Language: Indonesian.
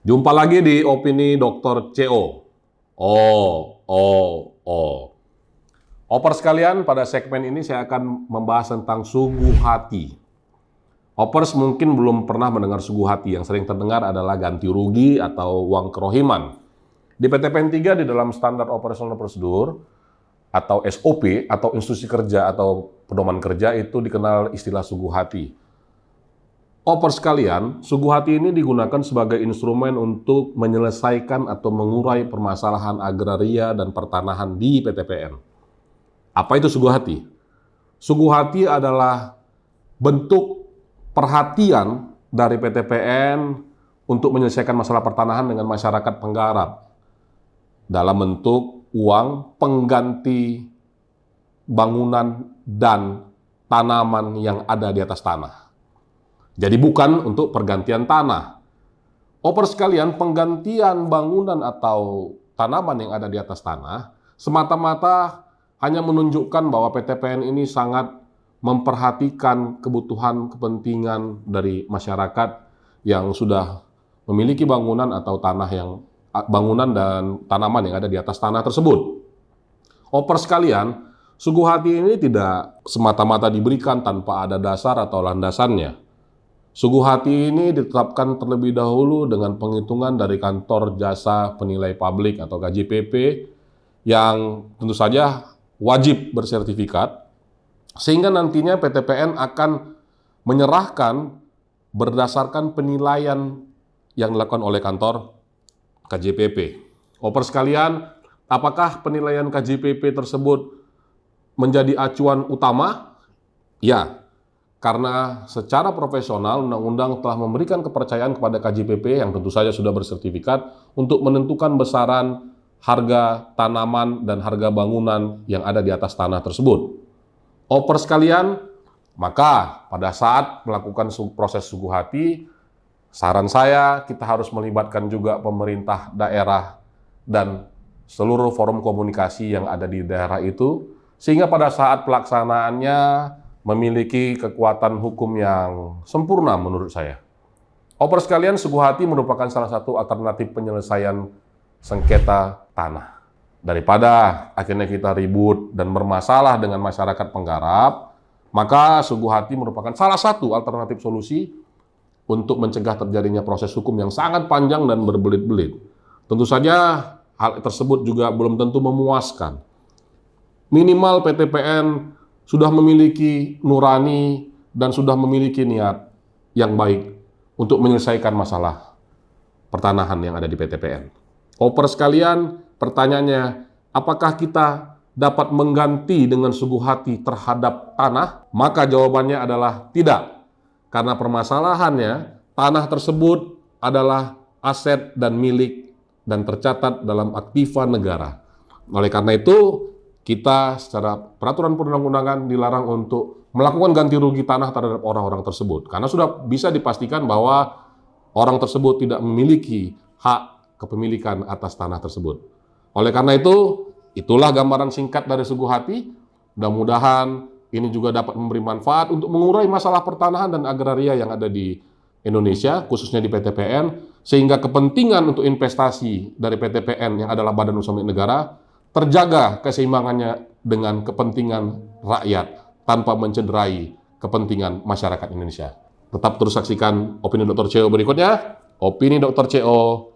Jumpa lagi di Opini Dr. CO. Opers sekalian, pada segmen ini saya akan membahas tentang sugu hati. Opers mungkin belum pernah mendengar sugu hati. Yang sering terdengar adalah ganti rugi atau uang kerohiman. Di PTPN 3 di dalam Standar Operasional Prosedur atau SOP atau Instruksi Kerja atau Pedoman Kerja itu dikenal istilah sugu hati. Opers sekalian, sugu hati ini digunakan sebagai instrumen untuk menyelesaikan atau mengurai permasalahan agraria dan pertanahan di PTPN. Apa itu sugu hati? Sugu hati adalah bentuk perhatian dari PTPN untuk menyelesaikan masalah pertanahan dengan masyarakat penggarap dalam bentuk uang pengganti bangunan dan tanaman yang ada di atas tanah. Jadi bukan untuk pergantian tanah. Opers sekalian, penggantian bangunan atau tanaman yang ada di atas tanah semata-mata hanya menunjukkan bahwa PTPN ini sangat memperhatikan kebutuhan kepentingan dari masyarakat yang sudah memiliki bangunan atau bangunan dan tanaman yang ada di atas tanah tersebut. Opers sekalian, sugu hati ini tidak semata-mata diberikan tanpa ada dasar atau landasannya. Sugu hati ini ditetapkan terlebih dahulu dengan penghitungan dari Kantor Jasa Penilai Publik atau KJPP yang tentu saja wajib bersertifikat, sehingga nantinya PTPN akan menyerahkan berdasarkan penilaian yang dilakukan oleh kantor KJPP. Opers sekalian, apakah penilaian KJPP tersebut menjadi acuan utama? Ya. Karena secara profesional, undang-undang telah memberikan kepercayaan kepada KJPP yang tentu saja sudah bersertifikat untuk menentukan besaran harga tanaman dan harga bangunan yang ada di atas tanah tersebut. Opers sekalian, maka pada saat melakukan proses sugu hati, saran saya kita harus melibatkan juga pemerintah daerah dan seluruh forum komunikasi yang ada di daerah itu, sehingga pada saat pelaksanaannya memiliki kekuatan hukum yang sempurna menurut saya. Opers sekalian, sugu hati merupakan salah satu alternatif penyelesaian sengketa tanah. Daripada akhirnya kita ribut dan bermasalah dengan masyarakat penggarap, maka sugu hati merupakan salah satu alternatif solusi untuk mencegah terjadinya proses hukum yang sangat panjang dan berbelit-belit. Tentu saja hal tersebut juga belum tentu memuaskan. Minimal PTPN sudah memiliki nurani dan sudah memiliki niat yang baik untuk menyelesaikan masalah pertanahan yang ada di PTPN. Opers sekalian, pertanyaannya, apakah kita dapat mengganti dengan sugu hati terhadap tanah? Maka jawabannya adalah tidak. Karena permasalahannya, tanah tersebut adalah aset dan milik dan tercatat dalam aktiva negara. Oleh karena itu, kita secara peraturan perundang-undangan dilarang untuk melakukan ganti rugi tanah terhadap orang-orang tersebut. Karena sudah bisa dipastikan bahwa orang tersebut tidak memiliki hak kepemilikan atas tanah tersebut. Oleh karena itu, itulah gambaran singkat dari sugu hati. Mudah-mudahan ini juga dapat memberi manfaat untuk mengurai masalah pertanahan dan agraria yang ada di Indonesia, khususnya di PTPN, sehingga kepentingan untuk investasi dari PTPN yang adalah Badan Usaha Milik Negara terjaga keseimbangannya dengan kepentingan rakyat tanpa mencederai kepentingan masyarakat Indonesia. Tetap terus saksikan Opini Dr. CO berikutnya. Opini Dr. CO.